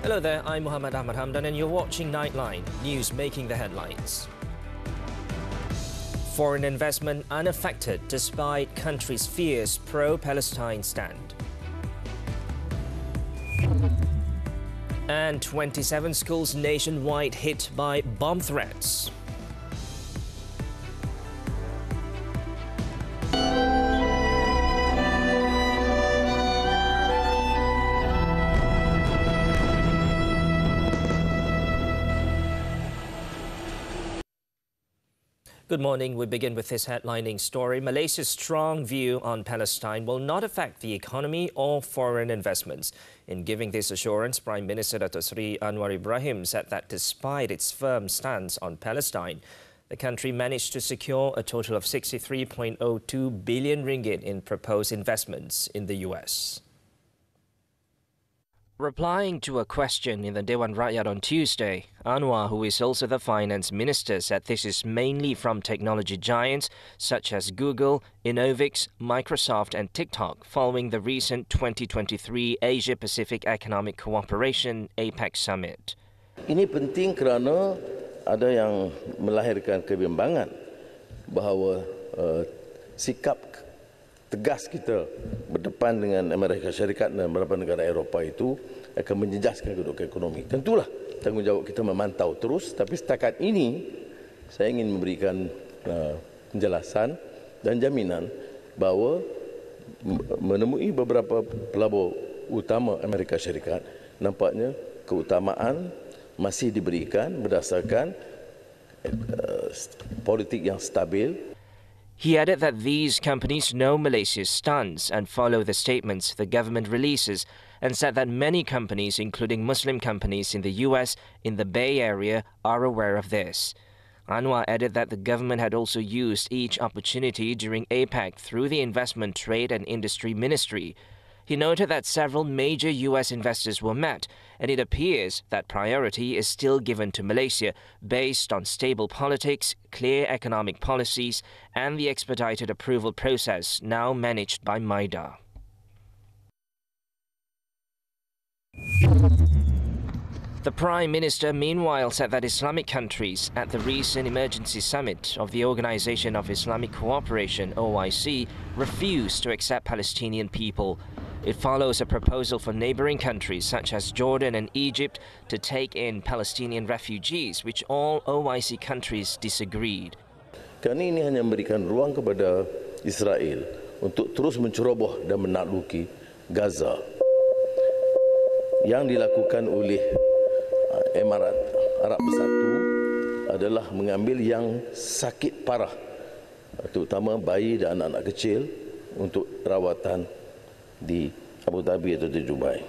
Hello there, I'm Muhammad Ahmad Hamdan and you're watching Nightline, news making the headlines. Foreign investment unaffected despite country's fierce pro-Palestine stand. And 27 schools nationwide hit by bomb threats. Good morning. We begin with this headlining story. Malaysia's strong view on Palestine will not affect the economy or foreign investments. In giving this assurance, Prime Minister Datuk Seri Anwar Ibrahim said that despite its firm stance on Palestine, the country managed to secure a total of 63.02 billion ringgit in proposed investments in the US. Replying to a question in the Dewan Rakyat on Tuesday, Anwar, who is also the finance minister, said this is mainly from technology giants such as Google, Innovix, Microsoft and TikTok following the recent 2023 Asia-Pacific Economic Cooperation APEC Summit. Ini penting kerana ada yang melahirkan kebimbangan bahawa sikap tegas kita berdepan dengan Amerika Syarikat dan beberapa negara Eropah itu akan menjejaskan kedudukan ekonomi. Tentulah tanggungjawab kita memantau terus, tapi setakat ini saya ingin memberikan penjelasan dan jaminan bahawa menemui beberapa pelabur utama Amerika Syarikat, nampaknya keutamaan masih diberikan berdasarkan politik yang stabil. He added that these companies know Malaysia's stance and follow the statements the government releases, and said that many companies, including Muslim companies in the US, in the Bay Area, are aware of this. Anwar added that the government had also used each opportunity during APEC through the Investment, Trade and Industry Ministry. He noted that several major US investors were met, and it appears that priority is still given to Malaysia based on stable politics, clear economic policies, and the expedited approval process now managed by MIDA. The Prime Minister, meanwhile, said that Islamic countries at the recent emergency summit of the Organization of Islamic Cooperation, OIC, refused to accept Palestinian people. It follows a proposal for neighboring countries such as Jordan and Egypt to take in Palestinian refugees, which all OIC countries disagreed. Kerana ini hanya memberikan ruang kepada Israel untuk terus menceroboh dan menakluki Gaza. Yang dilakukan oleh Emirat Arab Bersatu adalah mengambil yang sakit parah, terutama bayi dan anak-anak kecil untuk rawatan di Abu Dhabi atau di Dubai.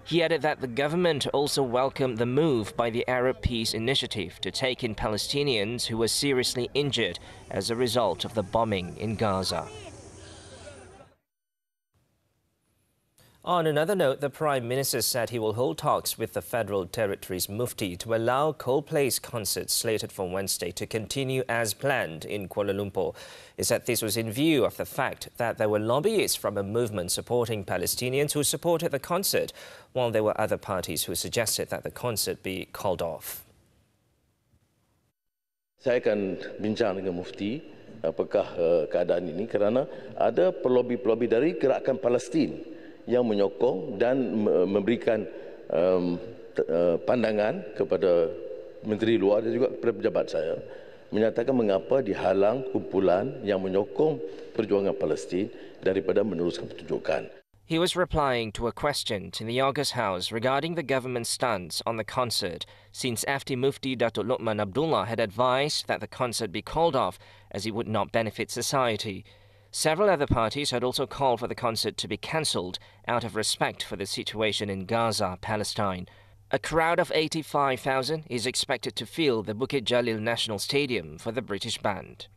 He added that the government also welcomed the move by the Arab Peace Initiative to take in Palestinians who were seriously injured as a result of the bombing in Gaza. On another note, the Prime Minister said he will hold talks with the Federal Territories Mufti to allow Coldplay's concert slated for Wednesday to continue as planned in Kuala Lumpur. He said this was in view of the fact that there were lobbyists from a movement supporting Palestinians who supported the concert, while there were other parties who suggested that the concert be called off. Saya akan bincang dengan Mufti apakah keadaan ini kerana ada pelobi-pelobi dari gerakan Palestin yang menyokong dan memberikan pandangan kepada Menteri Luar dan juga kepada pejabat saya, menyatakan mengapa dihalang kumpulan yang menyokong perjuangan Palestin daripada meneruskan pertunjukan. He was replying to a question in the August House regarding the government's stance on the concert, since FD Mufti Datuk Luqman Abdullah had advised that the concert be called off as it would not benefit society. Several other parties had also called for the concert to be cancelled out of respect for the situation in Gaza, Palestine. A crowd of 85,000 is expected to fill the Bukit Jalil National Stadium for the British band.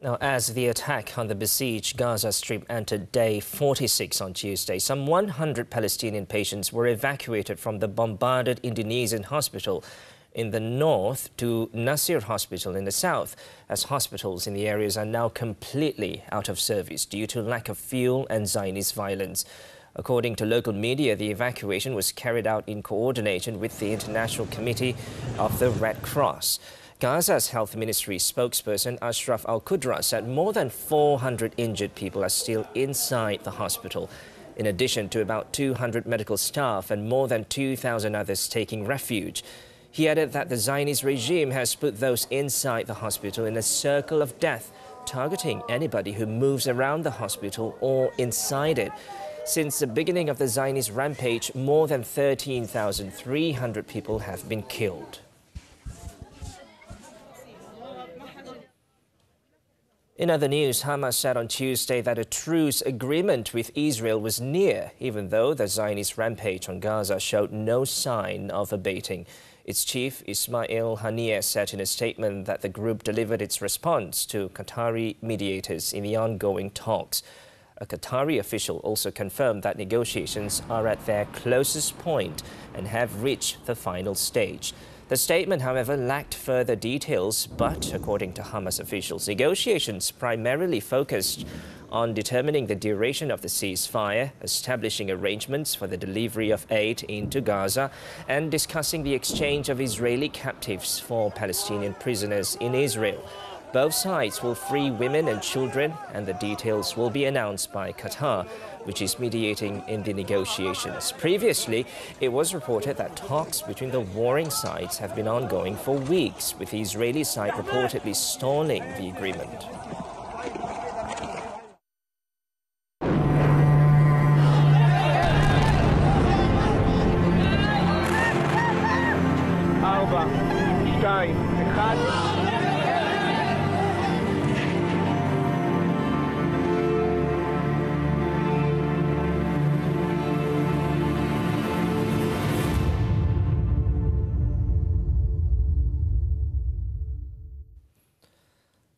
Now, as the attack on the besieged Gaza Strip entered day 46 on Tuesday, some 100 Palestinian patients were evacuated from the bombarded Indonesian hospital in the north to Nasir Hospital in the south, as hospitals in the areas are now completely out of service due to lack of fuel and Zionist violence. According to local media, the evacuation was carried out in coordination with the International Committee of the Red Cross. Gaza's health ministry spokesperson Ashraf Al-Qudra said more than 400 injured people are still inside the hospital, in addition to about 200 medical staff and more than 2,000 others taking refuge. He added that the Zionist regime has put those inside the hospital in a circle of death, targeting anybody who moves around the hospital or inside it. Since the beginning of the Zionist rampage, more than 13,300 people have been killed. In other news, Hamas said on Tuesday that a truce agreement with Israel was near, even though the Zionist rampage on Gaza showed no sign of abating. Its chief, Ismail Haniyeh, said in a statement that the group delivered its response to Qatari mediators in the ongoing talks. A Qatari official also confirmed that negotiations are at their closest point and have reached the final stage. The statement, however, lacked further details, but according to Hamas officials, negotiations primarily focused on determining the duration of the ceasefire, establishing arrangements for the delivery of aid into Gaza, and discussing the exchange of Israeli captives for Palestinian prisoners in Israel. Both sides will free women and children, and the details will be announced by Qatar, which is mediating in the negotiations. Previously, it was reported that talks between the warring sides have been ongoing for weeks, with the Israeli side reportedly stalling the agreement.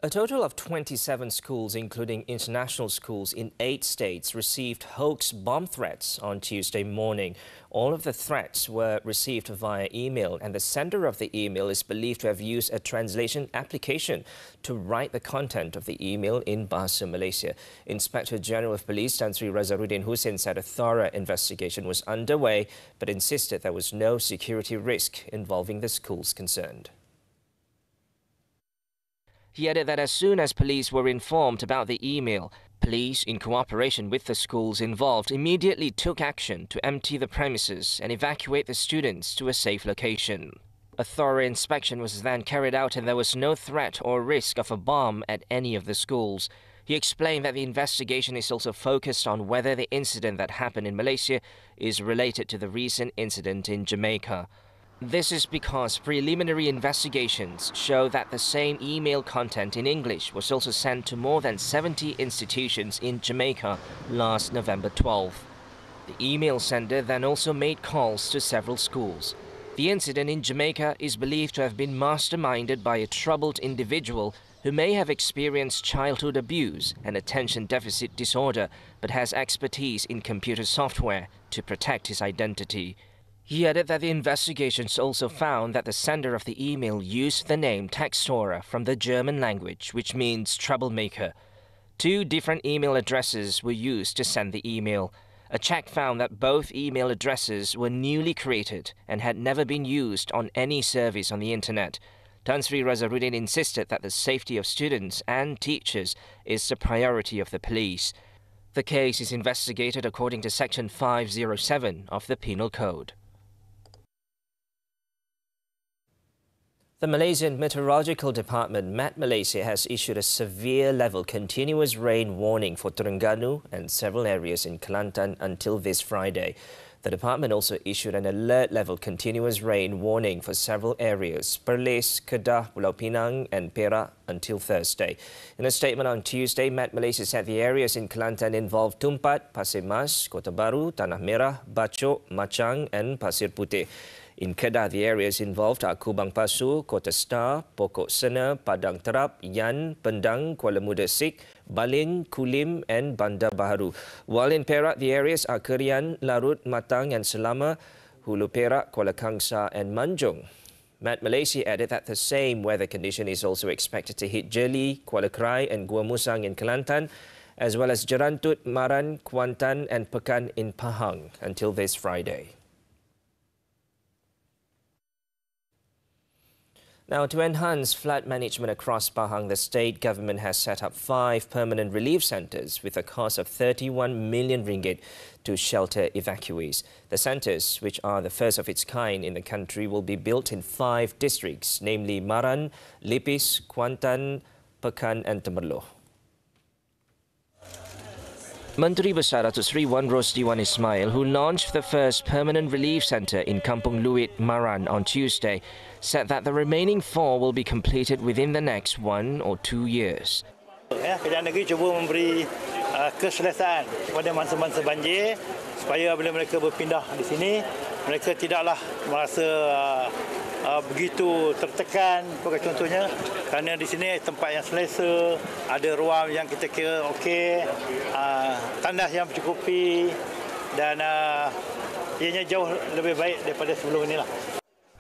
A total of 27 schools, including international schools in 8 states, received hoax bomb threats on Tuesday morning. All of the threats were received via email, and the sender of the email is believed to have used a translation application to write the content of the email in Bahasa Malaysia. Inspector General of Police Tan Sri Razaruddin Hussein said a thorough investigation was underway, but insisted there was no security risk involving the schools concerned. He added that as soon as police were informed about the email, police, in cooperation with the schools involved, immediately took action to empty the premises and evacuate the students to a safe location. A thorough inspection was then carried out and there was no threat or risk of a bomb at any of the schools. He explained that the investigation is also focused on whether the incident that happened in Malaysia is related to the recent incident in Jamaica. This is because preliminary investigations show that the same email content in English was also sent to more than 70 institutions in Jamaica last November 12. The email sender then also made calls to several schools. The incident in Jamaica is believed to have been masterminded by a troubled individual who may have experienced childhood abuse and attention deficit disorder, but has expertise in computer software to protect his identity. He added that the investigations also found that the sender of the email used the name Textora from the German language, which means troublemaker. 2 different email addresses were used to send the email. A check found that both email addresses were newly created and had never been used on any service on the internet. Tan Sri Razaruddin insisted that the safety of students and teachers is the priority of the police. The case is investigated according to Section 507 of the Penal Code. The Malaysian Meteorological Department, Met Malaysia, has issued a severe level continuous rain warning for Terengganu and several areas in Kelantan until this Friday. The department also issued an alert level continuous rain warning for several areas, Perlis, Kedah, Pulau Pinang and Perak until Thursday. In a statement on Tuesday, Met Malaysia said the areas in Kelantan involve Tumpat, Pasir Mas, Kota Baru, Tanah Merah, Bachok, Machang and Pasir Putih. In Kedah, the areas involved are Kubang Pasu, Kota Star, Pokok Sena, Padang Terap, Yan, Pendang, Kuala Muda Sik, Balin, Kulim and Bandar Baharu. While in Perak, the areas are Kerian, Larut, Matang and Selama, Hulu Perak, Kuala Kangsar and Manjung. Met Malaysia added that the same weather condition is also expected to hit Jeli, Kuala Krai and Gua Musang in Kelantan, as well as Jerantut, Maran, Kuantan and Pekan in Pahang until this Friday. Now, to enhance flood management across Pahang, the state government has set up 5 permanent relief centres with a cost of 31 million ringgit to shelter evacuees. The centres, which are the first of its kind in the country, will be built in 5 districts, namely Maran, Lipis, Kuantan, Pekan and Temerloh. Menteri Besar Datuk Seri Wan Rosdi Wan Ismail, who launched the first permanent relief centre in Kampung Luit, Maran on Tuesday, said that the remaining 4 will be completed within the next 1 or 2 years. Kerajaan negeri cuba memberi keselesaan kepada mangsa-mangsa banjir supaya bila mereka berpindah di sini, mereka tidaklah merasa begitu tertekan. Contohnya, kerana di sini tempat yang selesa, ada ruang yang kita kira okey, tandas yang mencukupi dan ianya jauh lebih baik daripada sebelum inilah.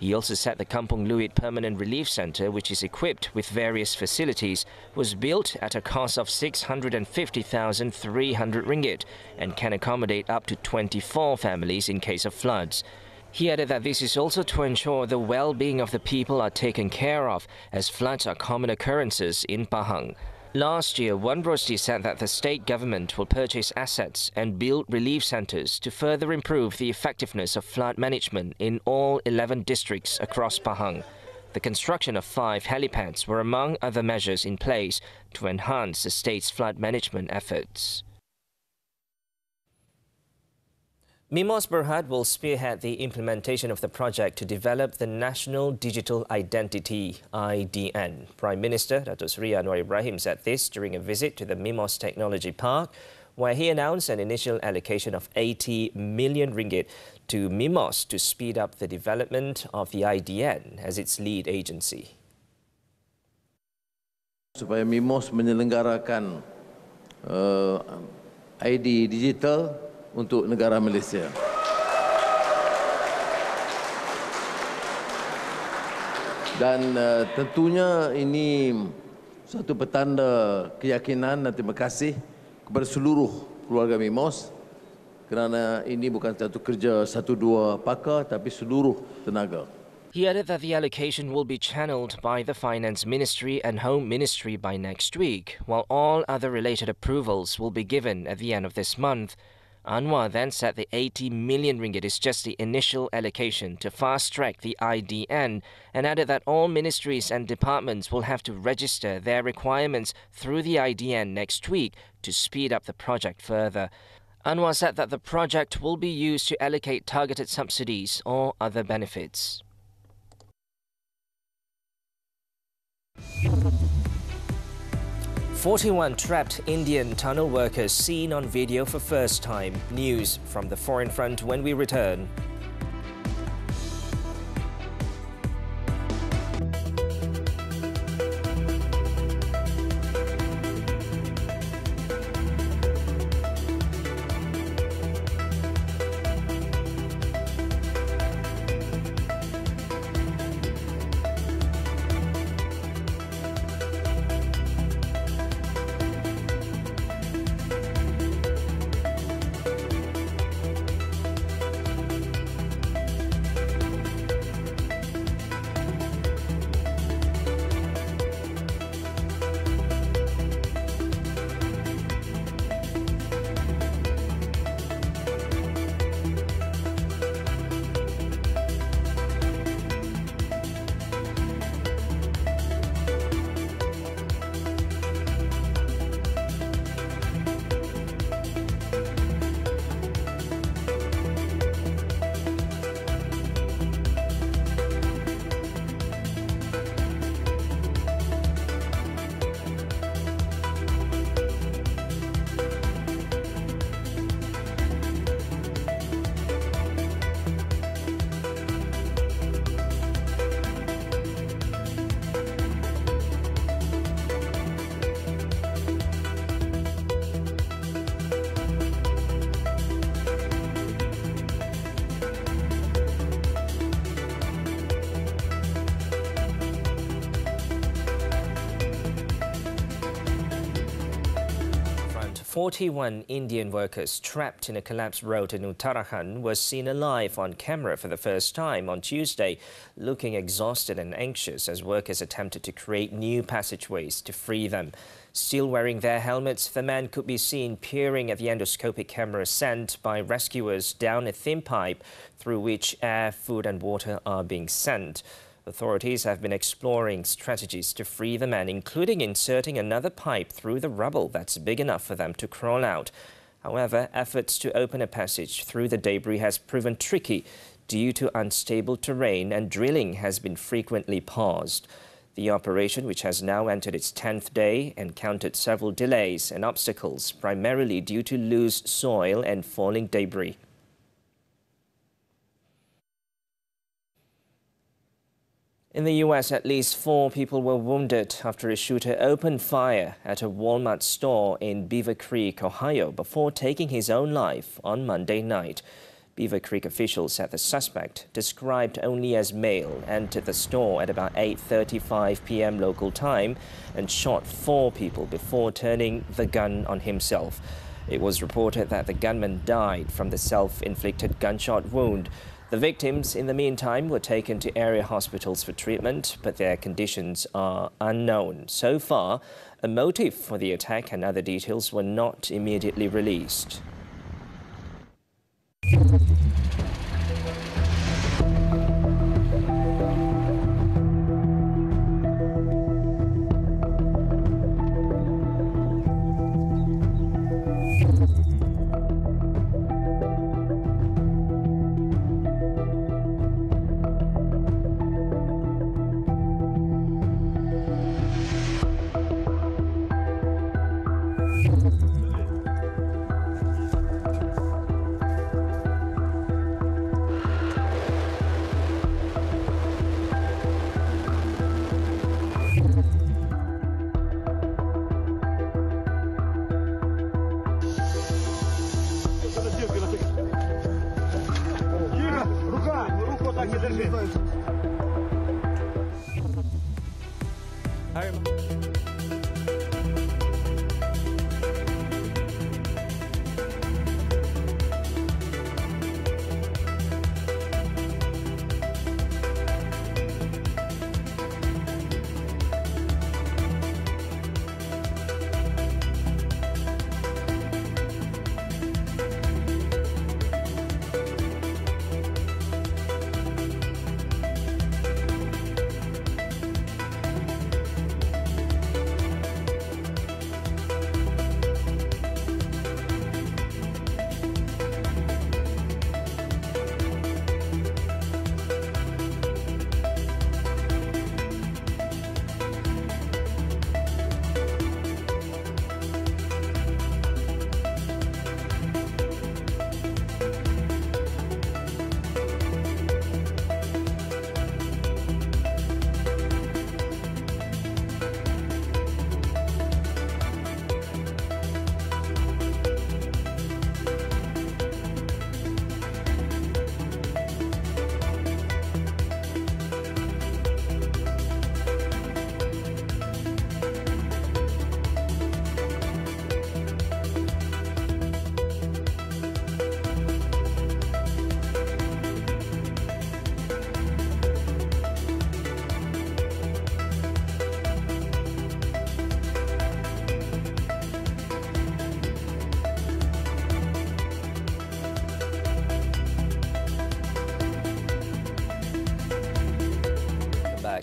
He also said the Kampung Luit Permanent Relief Centre, which is equipped with various facilities, was built at a cost of 650,300 ringgit and can accommodate up to 24 families in case of floods. He added that this is also to ensure the well-being of the people are taken care of, as floods are common occurrences in Pahang. Last year, Wan Rosdi said that the state government will purchase assets and build relief centres to further improve the effectiveness of flood management in all 11 districts across Pahang. The construction of 5 helipads were among other measures in place to enhance the state's flood management efforts. Mimos Berhad will spearhead the implementation of the project to develop the National Digital Identity (IDN). Prime Minister Datuk Seri Anwar Ibrahim said this during a visit to the Mimos Technology Park, where he announced an initial allocation of 80 million ringgit to Mimos to speed up the development of the IDN as its lead agency. Supaya Mimos menyelenggarakan ID digital untuk negara Malaysia. Dan tentunya ini satu petanda keyakinan dan terima kasih kepada seluruh keluarga Mimos kerana ini bukan satu kerja 1-2 pakar tapi seluruh tenaga. He added that the allocation will be channeled by the Finance Ministry and Home Ministry by next week, while all other related approvals will be given at the end of this month. Anwar then said the 80 million ringgit is just the initial allocation to fast-track the IDN and added that all ministries and departments will have to register their requirements through the IDN next week to speed up the project further. Anwar said that the project will be used to allocate targeted subsidies or other benefits. "41 trapped Indian tunnel workers seen on video for first time." News from the Foreign Front when we return. 41 Indian workers trapped in a collapsed road in Uttarakhand were seen alive on camera for the first time on Tuesday, looking exhausted and anxious as workers attempted to create new passageways to free them. Still wearing their helmets, the men could be seen peering at the endoscopic camera sent by rescuers down a thin pipe through which air, food and water are being sent. Authorities have been exploring strategies to free the men, including inserting another pipe through the rubble that's big enough for them to crawl out. However, efforts to open a passage through the debris has proven tricky due to unstable terrain, and drilling has been frequently paused. The operation, which has now entered its 10th day, encountered several delays and obstacles, primarily due to loose soil and falling debris. In the U.S., at least 4 people were wounded after a shooter opened fire at a Walmart store in Beaver Creek, Ohio, before taking his own life on Monday night. Beaver Creek officials said the suspect, described only as male, entered the store at about 8:35 p.m. local time and shot 4 people before turning the gun on himself. It was reported that the gunman died from the self-inflicted gunshot wound. The victims, in the meantime, were taken to area hospitals for treatment, but their conditions are unknown. So far, a motive for the attack and other details were not immediately released.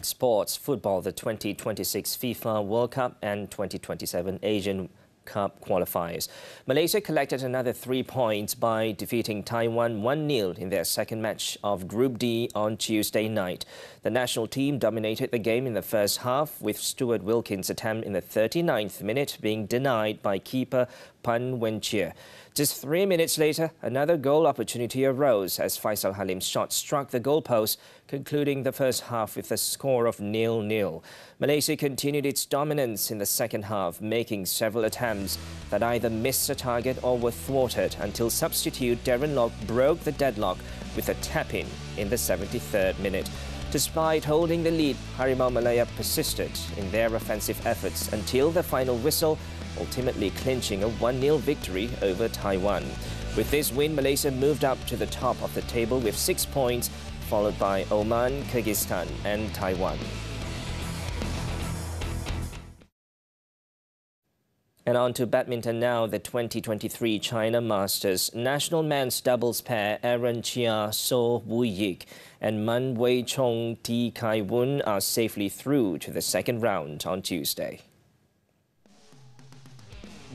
Sports, football, the 2026 FIFA World Cup and 2027 Asian Cup qualifiers. Malaysia collected another 3 points by defeating Taiwan 1-0 in their second match of Group D on Tuesday night. The national team dominated the game in the first half, with Stuart Wilkins' attempt in the 39th minute being denied by keeper Pan Wen-chia. Just 3 minutes later, another goal opportunity arose as Faisal Halim's shot struck the goalpost, concluding the first half with a score of 0-0. Malaysia continued its dominance in the second half, making several attempts that either missed the target or were thwarted until substitute Darren Lock broke the deadlock with a tap-in the 73rd minute. Despite holding the lead, Harimau Malaya persisted in their offensive efforts until the final whistle, ultimately clinching a 1-0 victory over Taiwan. With this win, Malaysia moved up to the top of the table with 6 points, followed by Oman, Kyrgyzstan and Taiwan. And on to badminton now. The 2023 China Masters national men's doubles pair Aaron Chia So Woo-yik and Man Wei-chong Ti Kai-wun are safely through to the second round on Tuesday.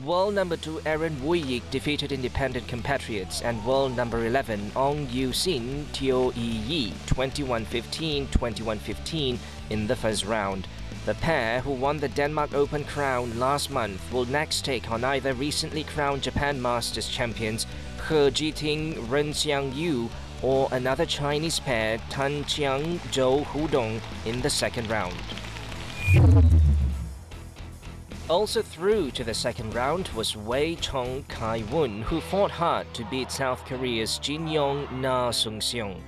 World number 2 Aaron Woo-yik defeated independent compatriots and world number 11 Ong Yu-sin Teo Yi 21-15, 21-15 in the first round. The pair, who won the Denmark Open crown last month, will next take on either recently crowned Japan Masters champions He Jiting, Ren Xiangyu, or another Chinese pair Tan Qiang, Zhou Hudong in the second round. Also through to the second round was Wei Chong Kai-wun, who fought hard to beat South Korea's Jin Yong Na Sung-seong.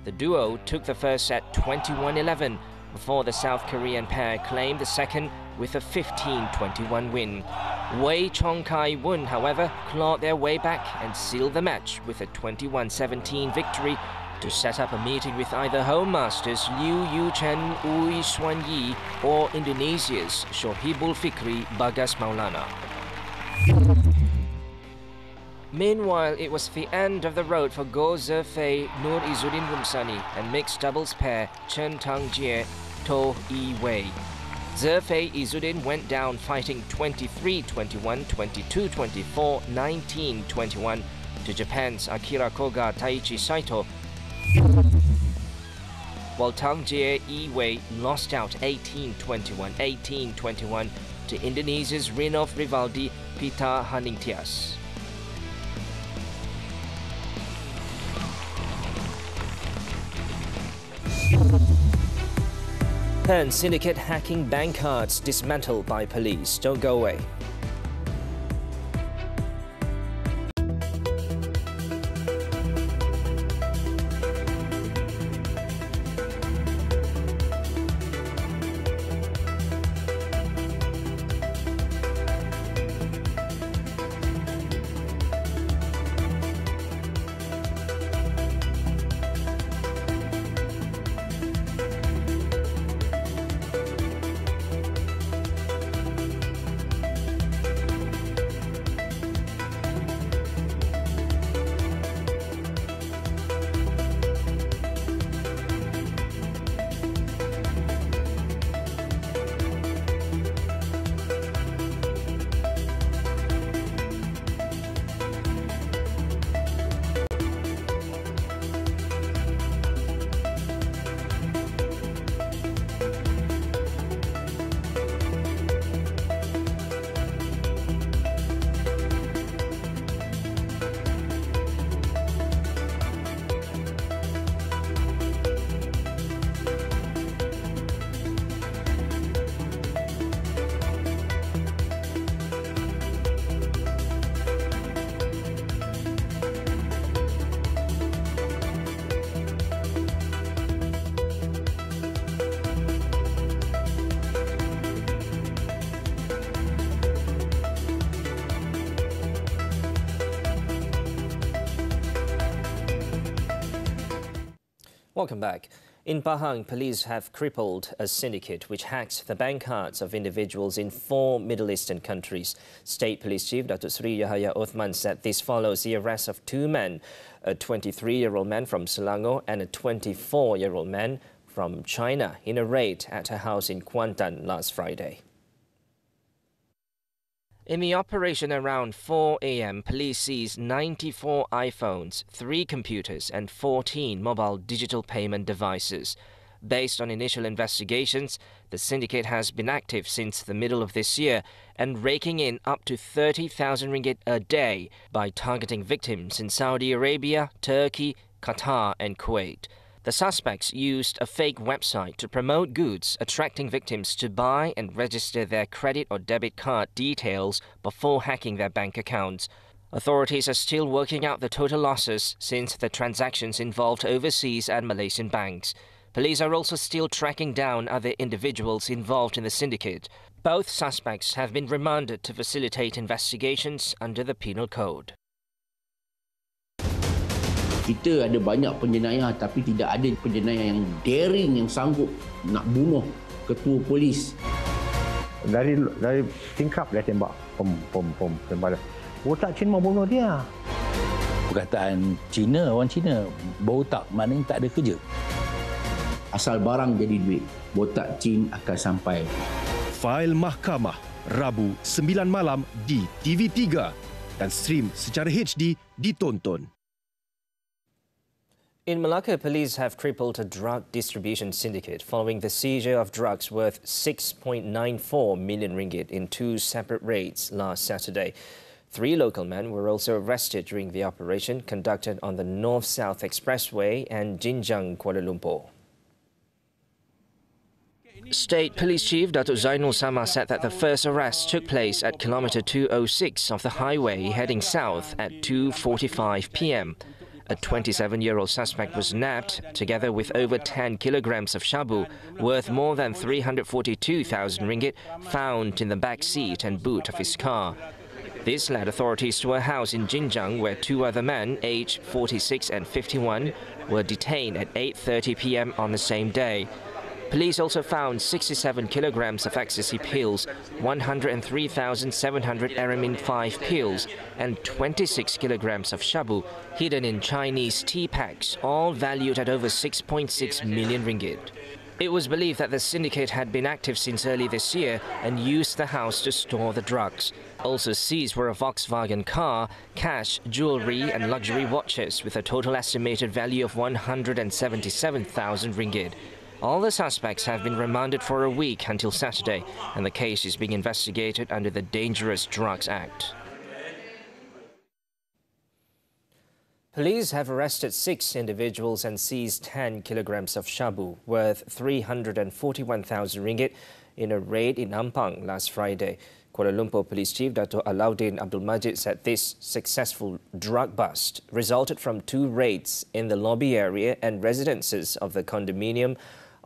The duo took the first set 21-11 before the South Korean pair claimed the second with a 15-21 win. Wei Chong Kai-wun, however, clawed their way back and sealed the match with a 21-17 victory to set up a meeting with either home masters Liu Yuchen Ui Xuanyi or Indonesia's Shohibul Fikri Bagas Maulana. Meanwhile, it was the end of the road for Goh Zefei, Nur Izzuddin Rumsani and mixed doubles pair Chen Tangjie, To Yi Wei. Zefei Izzuddin went down fighting 23-21, 22-24, 19-21 to Japan's Akira Koga Taichi Saito, while Tangjie Yi Wei lost out 18-21, 18-21 to Indonesia's Rinov Rivaldi Pita Haningtyas. And syndicate hacking bank cards dismantled by police. Don't go away. Welcome back. In Pahang, police have crippled a syndicate which hacked the bank cards of individuals in 4 Middle Eastern countries. State Police Chief Datuk Seri Yahaya Othman said this follows the arrest of 2 men, a 23-year-old man from Selangor and a 24-year-old man from China, in a raid at a house in Kuantan last Friday. In the operation around 4 a.m., police seized 94 iPhones, 3 computers and 14 mobile digital payment devices. Based on initial investigations, the syndicate has been active since the middle of this year and raking in up to 30,000 ringgit a day by targeting victims in Saudi Arabia, Turkey, Qatar and Kuwait. The suspects used a fake website to promote goods, attracting victims to buy and register their credit or debit card details before hacking their bank accounts. Authorities are still working out the total losses since the transactions involved overseas and Malaysian banks. Police are also still tracking down other individuals involved in the syndicate. Both suspects have been remanded to facilitate investigations under the Penal Code. Kita ada banyak penjenayah tapi tidak ada penjenayah yang daring yang sanggup nak bunuh ketua polis. Dari tingkap dia tembak. Tembak. Otak Cina mau bunuh dia. Perkataan Cina, orang Cina, berotak maknanya tak ada kerja. Asal barang jadi duit, botak Cina akan sampai. Fail Mahkamah, Rabu 9 malam di TV3 dan stream secara HD ditonton. In Malacca, police have crippled a drug distribution syndicate following the seizure of drugs worth 6.94 million ringgit in two separate raids last Saturday. 3 local men were also arrested during the operation conducted on the North-South Expressway and Jinjiang, Kuala Lumpur. State Police Chief Datuk Zainul Sama said that the first arrest took place at kilometre 206 of the highway heading south at 2:45 p.m. A 27-year-old suspect was nabbed, together with over 10 kilograms of shabu, worth more than 342,000 ringgit, found in the back seat and boot of his car. This led authorities to a house in Jinjiang where 2 other men, aged 46 and 51, were detained at 8:30 p.m. on the same day. Police also found 67 kilograms of ecstasy pills, 103,700 Aramin 5 pills, and 26 kilograms of shabu hidden in Chinese tea packs, all valued at over 6.6 million ringgit. It was believed that the syndicate had been active since early this year and used the house to store the drugs. Also seized were a Volkswagen car, cash, jewellery and luxury watches with a total estimated value of 177,000 ringgit. All the suspects have been remanded for a week until Saturday, and the case is being investigated under the Dangerous Drugs Act. Police have arrested 6 individuals and seized 10 kilograms of shabu, worth 341,000 ringgit, in a raid in Ampang last Friday. Kuala Lumpur Police Chief Dato' Alauddin Abdul Majid said this successful drug bust resulted from 2 raids in the lobby area and residences of the condominium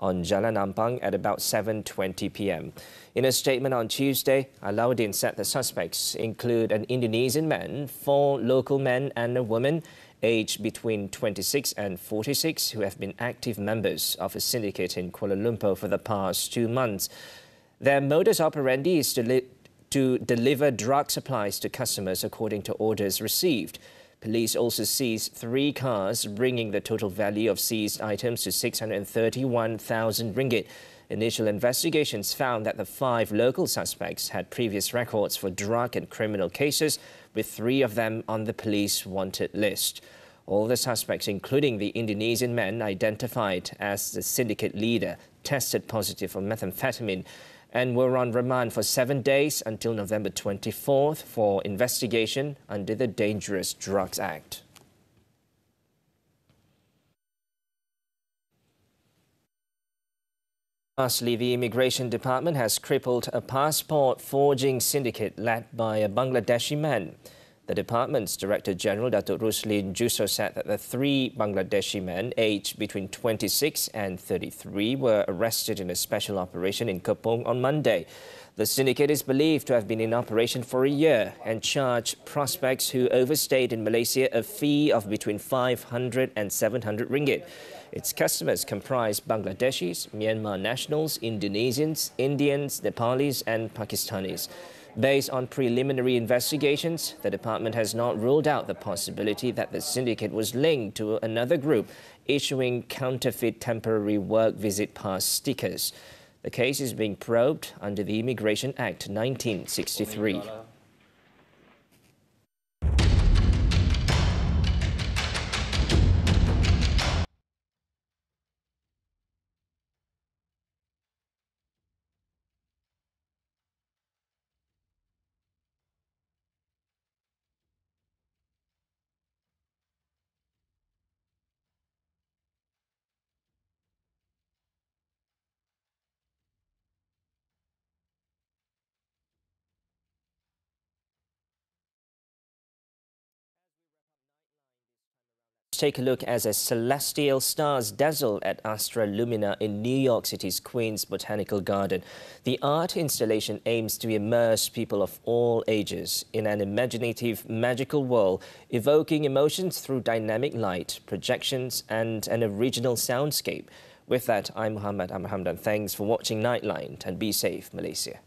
on Jalan Ampang at about 7:20 p.m. In a statement on Tuesday, Alauddin said the suspects include an Indonesian man, 4 local men and a woman aged between 26 and 46 who have been active members of a syndicate in Kuala Lumpur for the past 2 months. Their modus operandi is to deliver drug supplies to customers according to orders received. Police also seized 3 cars, bringing the total value of seized items to 631,000 ringgit. Initial investigations found that the 5 local suspects had previous records for drug and criminal cases, with 3 of them on the police wanted list. All the suspects, including the Indonesian man identified as the syndicate leader, tested positive for methamphetamine and were on remand for 7 days until November 24th for investigation under the Dangerous Drugs Act. Lastly, the Immigration Department has crippled a passport forging syndicate led by a Bangladeshi man. The department's Director General, Datuk Ruslin Jusso, said that the 3 Bangladeshi men, aged between 26 and 33, were arrested in a special operation in Kepong on Monday. The syndicate is believed to have been in operation for a year and charged prospects who overstayed in Malaysia a fee of between 500 and 700 ringgit. Its customers comprise Bangladeshis, Myanmar nationals, Indonesians, Indians, Nepalis and Pakistanis. Based on preliminary investigations, the department has not ruled out the possibility that the syndicate was linked to another group issuing counterfeit temporary work visit pass stickers. The case is being probed under the Immigration Act 1963. take a look as celestial stars dazzle at Astra Lumina in New York City's Queens Botanical Garden. The art installation aims to immerse people of all ages in an imaginative, magical world, evoking emotions through dynamic light, projections and an original soundscape. With that, I'm Muhammad Amr Hamdan. Thanks for watching Nightline and be safe, Malaysia.